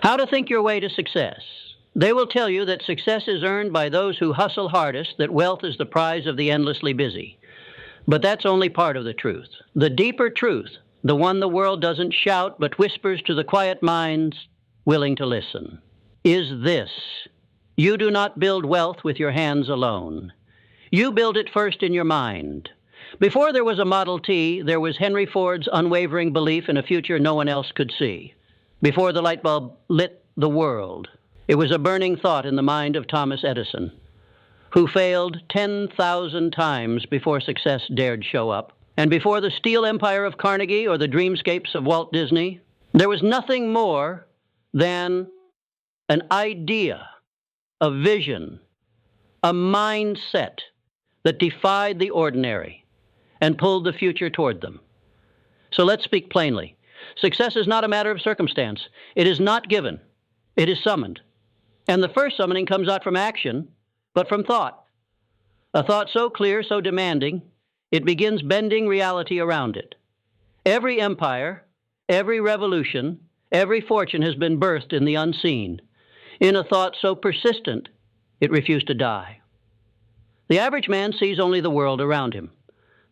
How to think your way to success. They will tell you that success is earned by those who hustle hardest, that wealth is the prize of the endlessly busy. But that's only part of the truth. The deeper truth, the one the world doesn't shout but whispers to the quiet minds willing to listen, is this: you do not build wealth with your hands alone. You build it first in your mind. Before there was a Model T, there was Henry Ford's unwavering belief in a future no one else could see. Before the light bulb lit the world, it was a burning thought in the mind of Thomas Edison, who failed 10,000 times before success dared show up. And before the steel empire of Carnegie or the dreamscapes of Walt Disney, there was nothing more than an idea, a vision, a mindset that defied the ordinary and pulled the future toward them. So let's speak plainly. Success is not a matter of circumstance. It is not given. It is summoned. And the first summoning comes not from action, but from thought. A thought so clear, so demanding, it begins bending reality around it. Every empire, every revolution, every fortune has been birthed in the unseen, in a thought so persistent it refused to die. The average man sees only the world around him.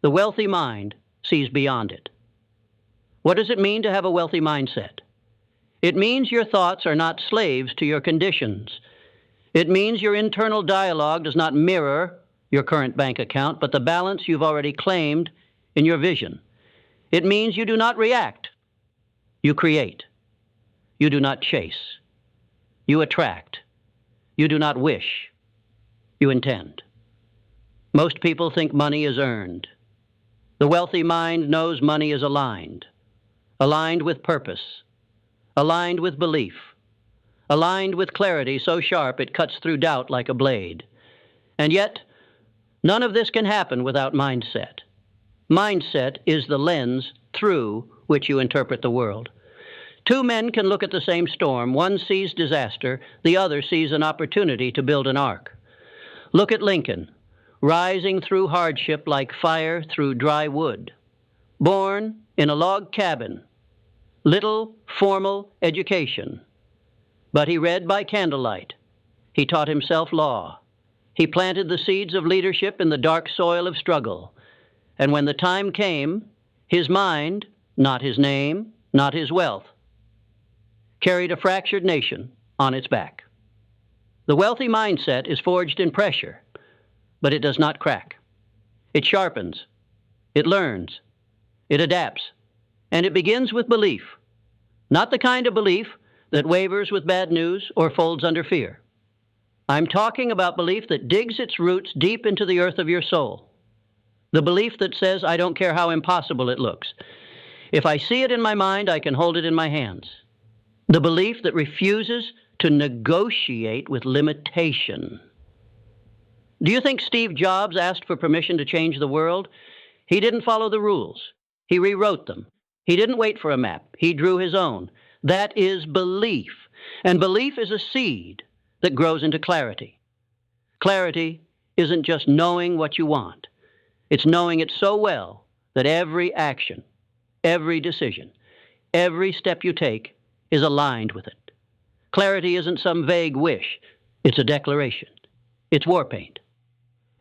The wealthy mind sees beyond it. What does it mean to have a wealthy mindset? It means your thoughts are not slaves to your conditions. It means your internal dialogue does not mirror your current bank account, but the balance you've already claimed in your vision. It means you do not react. You create. You do not chase. You attract. You do not wish. You intend. Most people think money is earned. The wealthy mind knows money is aligned with purpose, aligned with belief, aligned with clarity so sharp it cuts through doubt like a blade. And yet, none of this can happen without mindset. Mindset is the lens through which you interpret the world. Two men can look at the same storm. One sees disaster, the other sees an opportunity to build an ark. Look at Lincoln, rising through hardship like fire through dry wood. Born in a log cabin, little formal education, but he read by candlelight. He taught himself law. He planted the seeds of leadership in the dark soil of struggle. And when the time came, his mind, not his name, not his wealth, carried a fractured nation on its back. The wealthy mindset is forged in pressure, but it does not crack. It sharpens, it learns, it adapts, and it begins with belief, not the kind of belief that wavers with bad news or folds under fear. I'm talking about belief that digs its roots deep into the earth of your soul. The belief that says, I don't care how impossible it looks. If I see it in my mind, I can hold it in my hands. The belief that refuses to negotiate with limitation. Do you think Steve Jobs asked for permission to change the world? He didn't follow the rules. He rewrote them. He didn't wait for a map. He drew his own. That is belief. And belief is a seed that grows into clarity. Clarity isn't just knowing what you want. It's knowing it so well that every action, every decision, every step you take is aligned with it. Clarity isn't some vague wish. It's a declaration. It's war paint.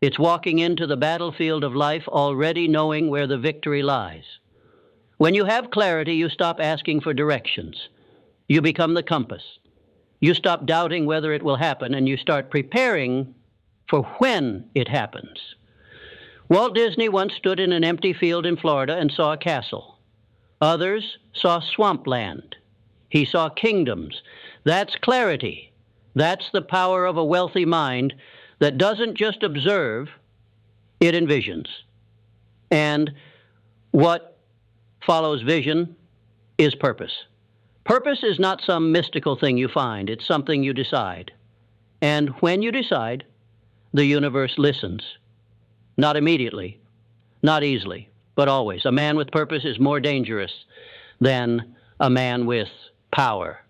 It's walking into the battlefield of life already knowing where the victory lies. When you have clarity, you stop asking for directions. You become the compass. You stop doubting whether it will happen, and you start preparing for when it happens. Walt Disney once stood in an empty field in Florida and saw a castle. Others saw swampland. He saw kingdoms. That's clarity. That's the power of a wealthy mind that doesn't just observe, it envisions. And what follows vision is purpose. Purpose is not some mystical thing you find. It's something you decide. And when you decide, the universe listens. Not immediately, not easily, but always. A man with purpose is more dangerous than a man with power,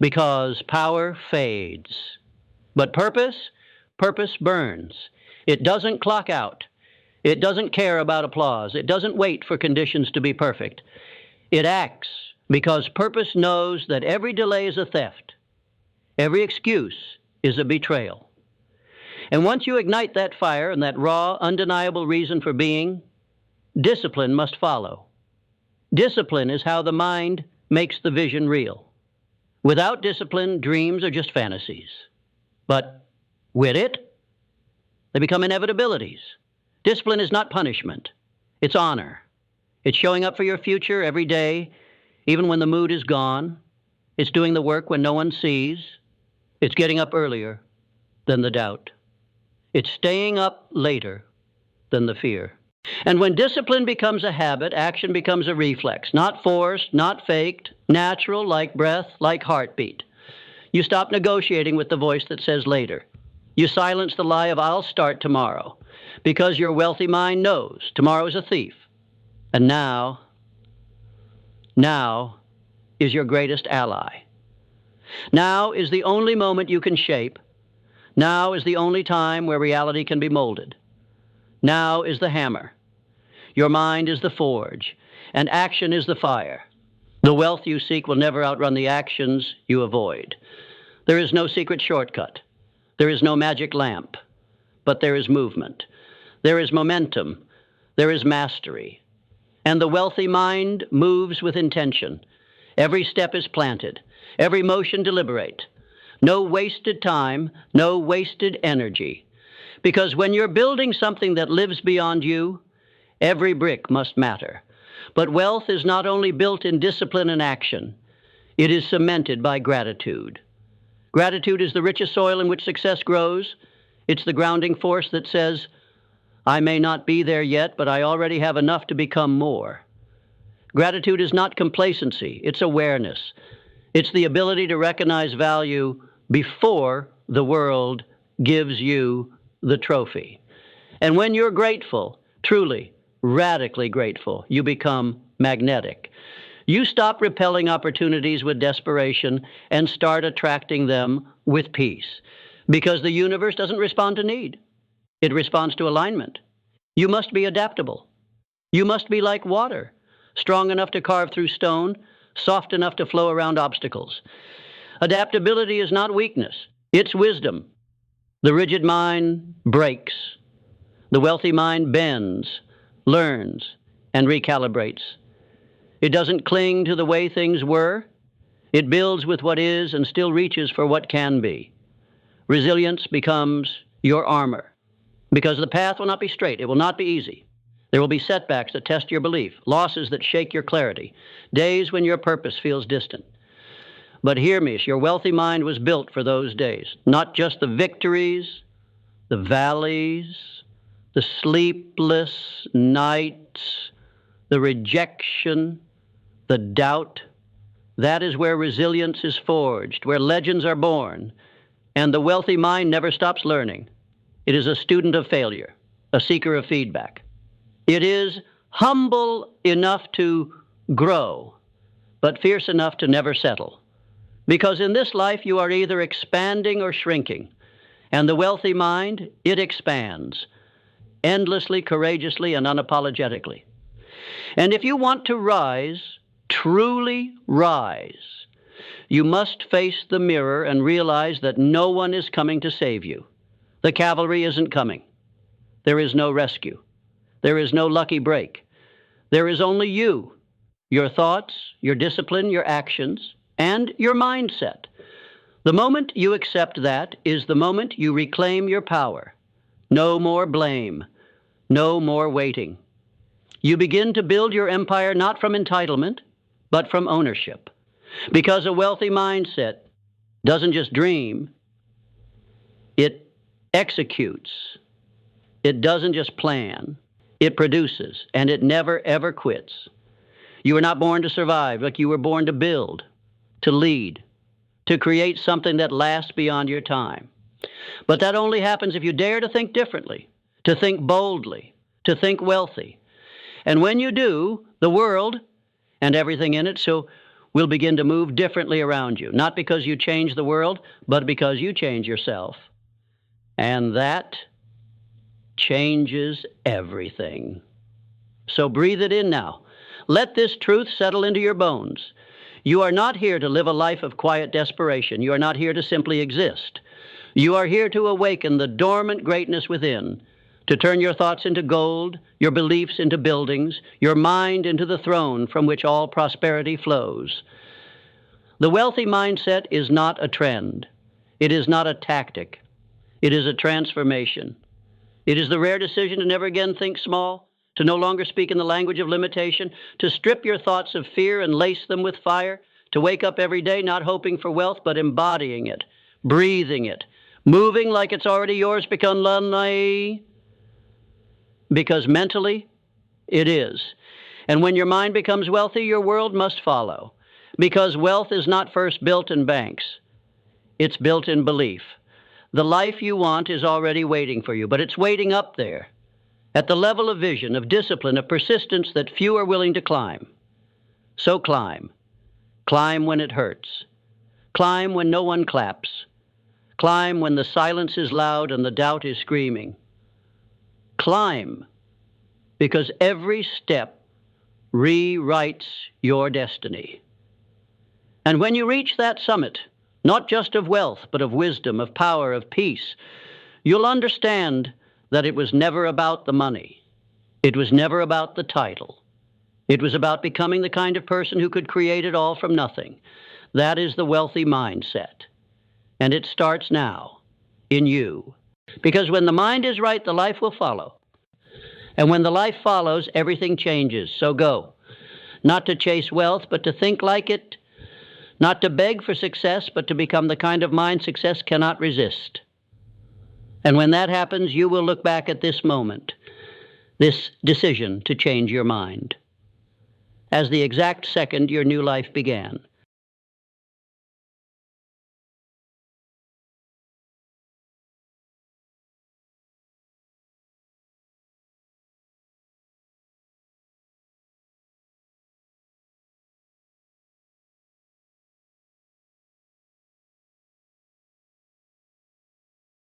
because power fades. But purpose burns. It doesn't clock out. It doesn't care about applause. It doesn't wait for conditions to be perfect. It acts because purpose knows that every delay is a theft, every excuse is a betrayal. And once you ignite that fire and that raw, undeniable reason for being, discipline must follow. Discipline is how the mind makes the vision real. Without discipline, dreams are just fantasies. But with it, they become inevitabilities. Discipline is not punishment. It's honor. It's showing up for your future every day, even when the mood is gone. It's doing the work when no one sees. It's getting up earlier than the doubt. It's staying up later than the fear. And when discipline becomes a habit, action becomes a reflex, not forced, not faked, natural, like breath, like heartbeat. You stop negotiating with the voice that says later. You silence the lie of I'll start tomorrow, because your wealthy mind knows tomorrow is a thief. And now is your greatest ally. Now is the only moment you can shape. Now is the only time where reality can be molded. Now is the hammer. Your mind is the forge, and action is the fire. The wealth you seek will never outrun the actions you avoid. There is no secret shortcut. There is no magic lamp. But there is movement. There is momentum. There is mastery. And the wealthy mind moves with intention. Every step is planted. Every motion deliberate. No wasted time, no wasted energy. Because when you're building something that lives beyond you, every brick must matter. But wealth is not only built in discipline and action, it is cemented by gratitude. Gratitude is the richest soil in which success grows. It's the grounding force that says, I may not be there yet, but I already have enough to become more. Gratitude is not complacency, it's awareness. It's the ability to recognize value before the world gives you the trophy. And when you're grateful, truly, radically grateful, you become magnetic. You stop repelling opportunities with desperation and start attracting them with peace. Because the universe doesn't respond to need. It responds to alignment. You must be adaptable. You must be like water, strong enough to carve through stone, soft enough to flow around obstacles. Adaptability is not weakness, it's wisdom. The rigid mind breaks. The wealthy mind bends, learns, and recalibrates. It doesn't cling to the way things were. It builds with what is and still reaches for what can be. Resilience becomes your armor, because the path will not be straight. It will not be easy. There will be setbacks that test your belief, losses that shake your clarity, days when your purpose feels distant. But hear me, your wealthy mind was built for those days, not just the victories, the valleys, the sleepless nights, the rejection, the doubt. That is where resilience is forged, where legends are born, and the wealthy mind never stops learning. It is a student of failure, a seeker of feedback. It is humble enough to grow, but fierce enough to never settle. Because in this life you are either expanding or shrinking, and the wealthy mind, it expands, endlessly, courageously, and unapologetically. And if you want to rise, truly rise, you must face the mirror and realize that no one is coming to save you. The cavalry isn't coming. There is no rescue. There is no lucky break. There is only you, your thoughts, your discipline, your actions, and your mindset. The moment you accept that is the moment you reclaim your power. No more blame. No more waiting. You begin to build your empire not from entitlement, but from ownership. Because a wealthy mindset doesn't just dream, it executes. It doesn't just plan, it produces, and it never, ever quits. You were not born to survive, but you were born to build, to lead, to create something that lasts beyond your time. But that only happens if you dare to think differently, to think boldly, to think wealthy. And when you do, the world and everything in it will begin to move differently around you, not because you change the world, but because you change yourself. And that changes everything. So breathe it in now. Let this truth settle into your bones. You are not here to live a life of quiet desperation. You are not here to simply exist. You are here to awaken the dormant greatness within, to turn your thoughts into gold, your beliefs into buildings, your mind into the throne from which all prosperity flows. The wealthy mindset is not a trend. It is not a tactic. It is a transformation. It is the rare decision to never again think small, to no longer speak in the language of limitation, to strip your thoughts of fear and lace them with fire, to wake up every day not hoping for wealth but embodying it, breathing it, moving like it's already yours because mentally it is. And when your mind becomes wealthy, your world must follow, because wealth is not first built in banks. It's built in belief. The life you want is already waiting for you, but it's waiting up there, at the level of vision, of discipline, of persistence that few are willing to climb. So climb. Climb when it hurts. Climb when no one claps. Climb when the silence is loud and the doubt is screaming. Climb, because every step rewrites your destiny. And when you reach that summit, not just of wealth, but of wisdom, of power, of peace, you'll understand that it was never about the money. It was never about the title. It was about becoming the kind of person who could create it all from nothing. That is the wealthy mindset. And it starts now, in you. Because when the mind is right, the life will follow. And when the life follows, everything changes. So go. Not to chase wealth, but to think like it. Not to beg for success, but to become the kind of mind success cannot resist. And when that happens, you will look back at this moment, this decision to change your mind, as the exact second your new life began.